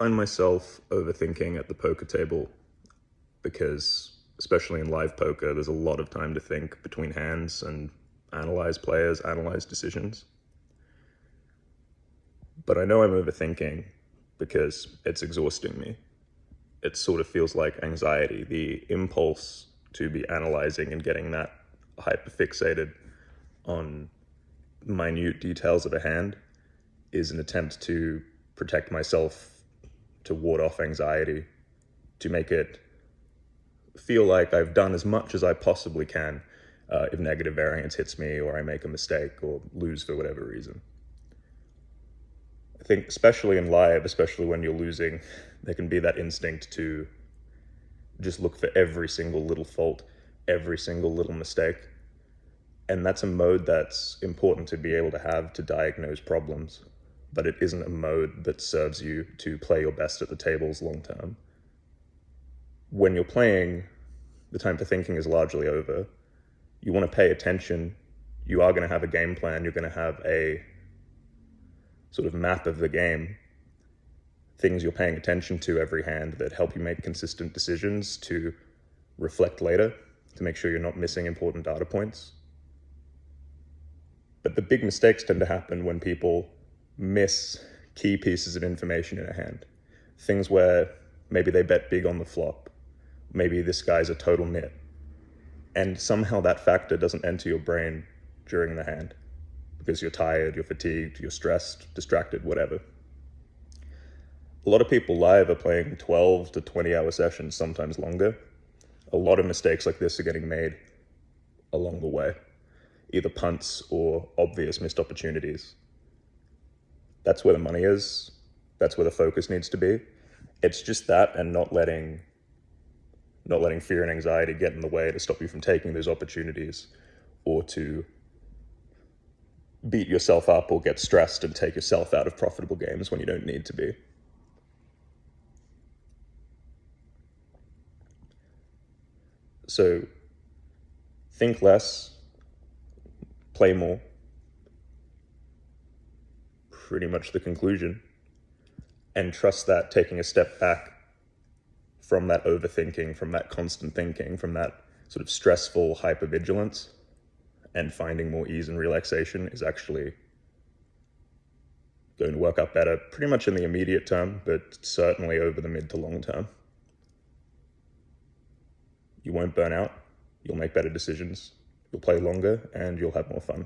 find myself overthinking at the poker table because, especially in live poker, there's a lot of time to think between hands and analyze players, analyze decisions. But I know I'm overthinking because it's exhausting me. It sort of feels like anxiety, the impulse to be analyzing and getting that hyperfixated on minute details of a hand is an attempt to protect myself, to ward off anxiety, to make it feel like I've done as much as I possibly can if negative variance hits me or I make a mistake or lose for whatever reason. I think especially in live, especially when you're losing, there can be that instinct to just look for every single little fault, every single little mistake. And that's a mode that's important to be able to have to diagnose problems, but it isn't a mode that serves you to play your best at the tables long term. When you're playing, the time for thinking is largely over. You want to pay attention. You are going to have a game plan. You're going to have a sort of map of the game, things you're paying attention to every hand that help you make consistent decisions to reflect later, to make sure you're not missing important data points. But the big mistakes tend to happen when people miss key pieces of information in a hand. Things where maybe they bet big on the flop. Maybe this guy's a total nit. And somehow that factor doesn't enter your brain during the hand because you're tired, you're fatigued, you're stressed, distracted, whatever. A lot of people live are playing 12 to 20-hour sessions, sometimes longer. A lot of mistakes like this are getting made along the way, either punts or obvious missed opportunities. That's where the money is. That's where the focus needs to be. It's just that and not letting fear and anxiety get in the way to stop you from taking those opportunities or to beat yourself up or get stressed and take yourself out of profitable games when you don't need to be. So think less, play more. Pretty much the conclusion. And trust that taking a step back from that overthinking, from that constant thinking, from that sort of stressful hypervigilance, and finding more ease and relaxation is actually going to work out better pretty much in the immediate term, but certainly over the mid to long term. You won't burn out, you'll make better decisions, you'll play longer, and you'll have more fun.